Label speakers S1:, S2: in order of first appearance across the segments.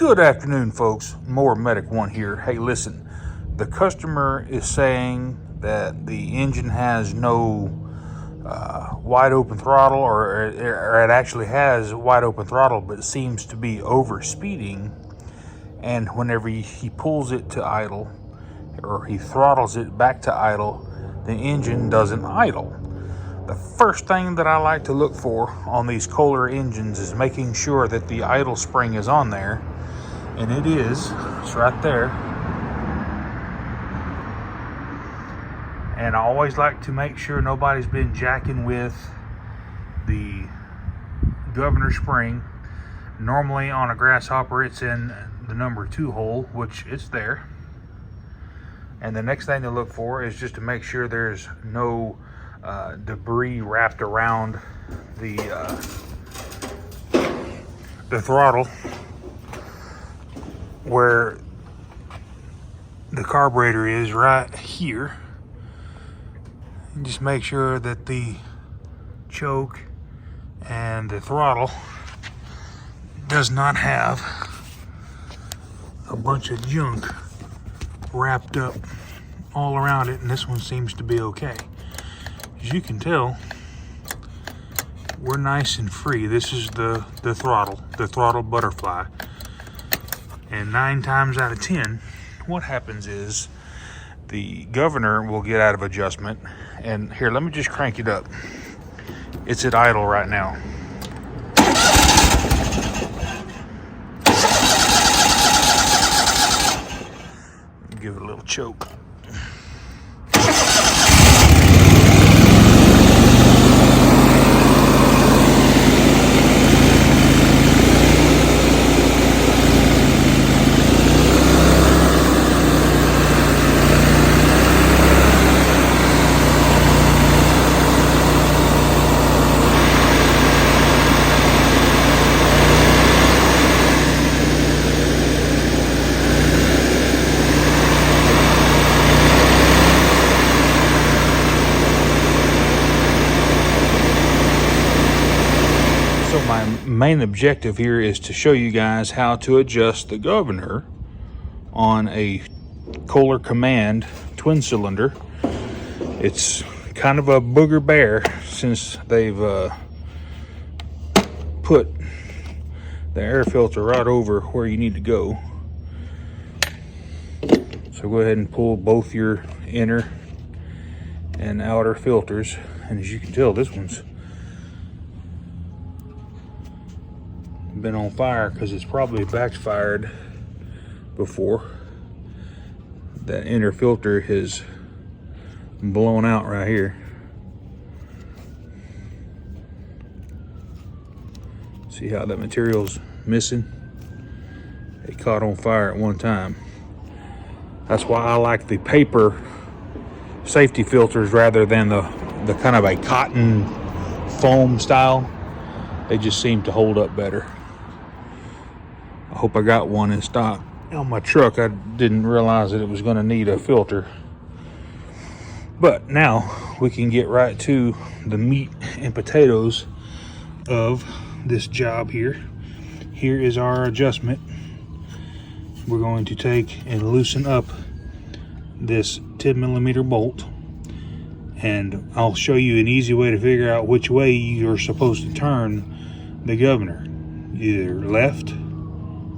S1: Good afternoon, folks. Mower Medic 1 here. Hey, listen, the customer is saying that the engine has no wide open throttle, or it actually has wide open throttle, but it seems to be over speeding. And whenever he pulls it to idle, or he throttles it back to idle, the engine doesn't idle. The first thing that I like to look for on these Kohler engines is making sure that the idle spring is on there. And it is. It's right there. And I always like to make sure nobody's been jacking with the governor spring. Normally on a grasshopper it's in the number 2 hole, which it's there. And the next thing to look for is just to make sure there's no debris wrapped around the throttle where the carburetor is, right here. And just make sure that the choke and the throttle does not have a bunch of junk wrapped up all around it, and this one seems to be okay. As you can tell, we're nice and free. This is the throttle butterfly. And 9 times out of 10, what happens is the governor will get out of adjustment. And here, let me just crank it up. It's at idle right now. Give it a little choke. So my main objective here is to show you guys how to adjust the governor on a Kohler Command twin cylinder. It's kind of a booger bear since they've put the air filter right over where you need to go. So go ahead and pull both your inner and outer filters. And as you can tell, this one's been on fire because it's probably backfired before. That inner filter has blown out right here. See how that material's missing? It caught on fire at one time. That's why I like the paper safety filters rather than the kind of a cotton foam style. They just seem to hold up better. I hope I got one in stock. On my truck, I didn't realize that it was going to need a filter. But now we can get right to the meat and potatoes of this job here. Here is our adjustment. We're going to take and loosen up this 10mm bolt. And I'll show you an easy way to figure out which way you're supposed to turn the governor. Either left,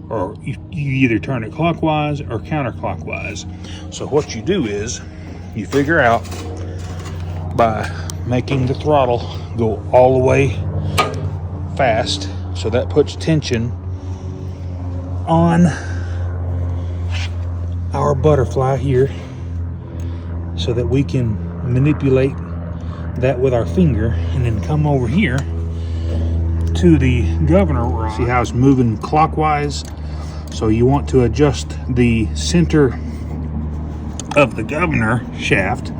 S1: or you either turn it clockwise or counterclockwise. So what you do is you figure out by making the throttle go all the way fast, so that puts tension on our butterfly here, so that we can manipulate that with our finger, and then come over here to the governor rod. See how it's moving clockwise? So you want to adjust the center of the governor shaft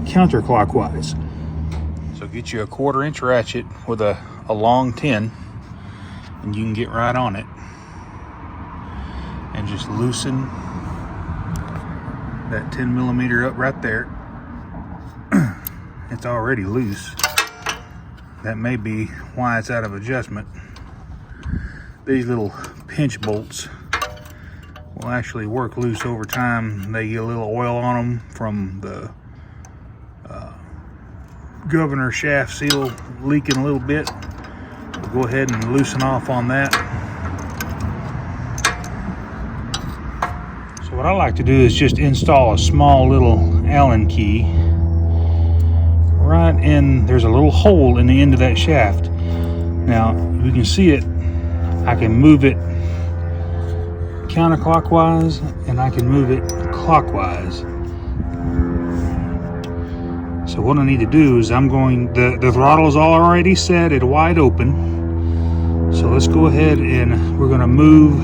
S1: counterclockwise. So get you a 1/4-inch ratchet with a long 10, and you can get right on it and just loosen that 10mm up right there. It's already loose. That may be why it's out of adjustment. These little pinch bolts will actually work loose over time. They get a little oil on them from the governor shaft seal leaking a little bit. We'll go ahead and loosen off on that. So what I like to do is just install a small little Allen key right in. There's a little hole in the end of that shaft. Now you can see it. I can move it counterclockwise and I can move it clockwise. So what I need to do is the throttle is already set at wide open. So let's go ahead and we're going to move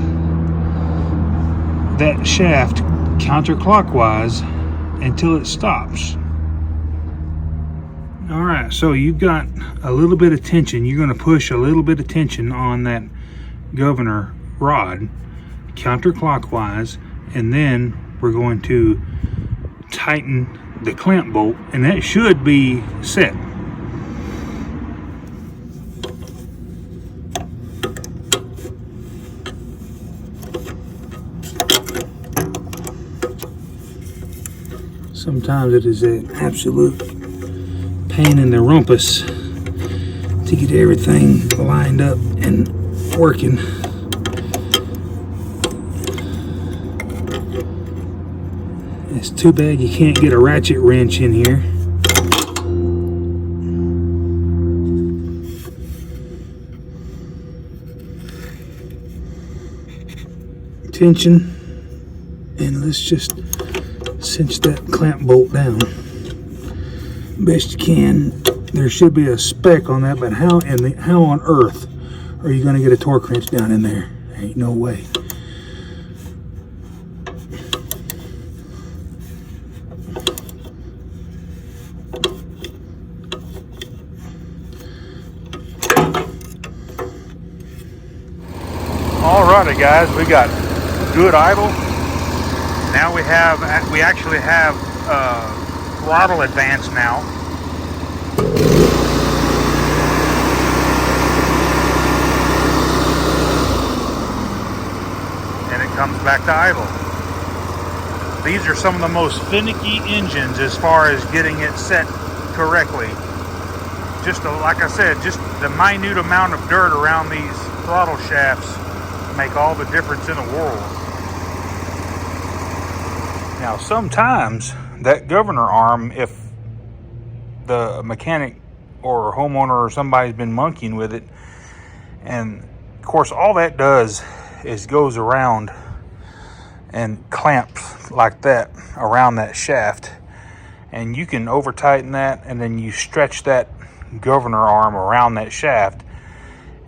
S1: that shaft counterclockwise until it stops. All right, so you've got a little bit of tension. You're going to push a little bit of tension on that governor rod counterclockwise, and then we're going to tighten the clamp bolt, and that should be set. Sometimes it is an absolute pain in the rumpus to get everything lined up and working. It's too bad you can't get a ratchet wrench in here. Tension, and let's just cinch that clamp bolt down best you can. There should be a speck on that, but how on earth are you going to get a torque wrench down in there? Ain't no way. Alrighty guys, we got good idle. Now we actually have throttle advance now. And it comes back to idle. These are some of the most finicky engines as far as getting it set correctly. Like I said, just the minute amount of dirt around these throttle shafts make all the difference in the world. Now sometimes that governor arm, if the mechanic or homeowner or somebody's been monkeying with it, and of course all that does is goes around and clamps like that around that shaft, and you can over tighten that, and then you stretch that governor arm around that shaft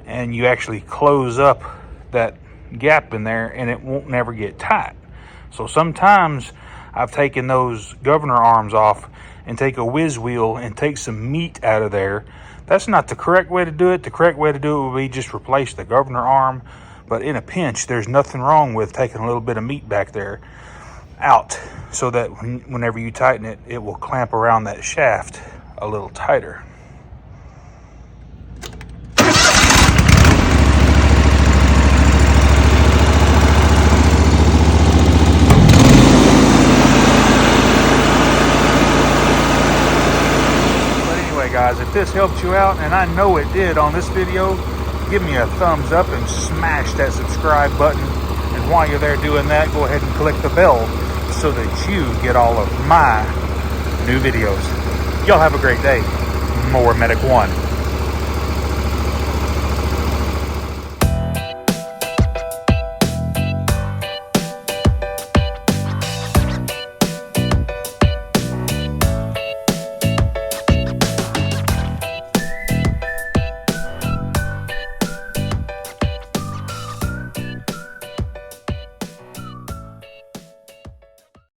S1: and you actually close up that gap in there, and it won't never get tight. So sometimes I've taken those governor arms off and take a whiz wheel and take some meat out of there. That's not the correct way to do it. The correct way to do it would be just replace the governor arm, but in a pinch there's nothing wrong with taking a little bit of meat back there out, so that whenever you tighten it, it will clamp around that shaft a little tighter. Guys, if this helped you out, and I know it did on this video, give me a thumbs up and smash that subscribe button. And while you're there doing that, go ahead and click the bell so that you get all of my new videos. Y'all have a great day. Mower Medic 1.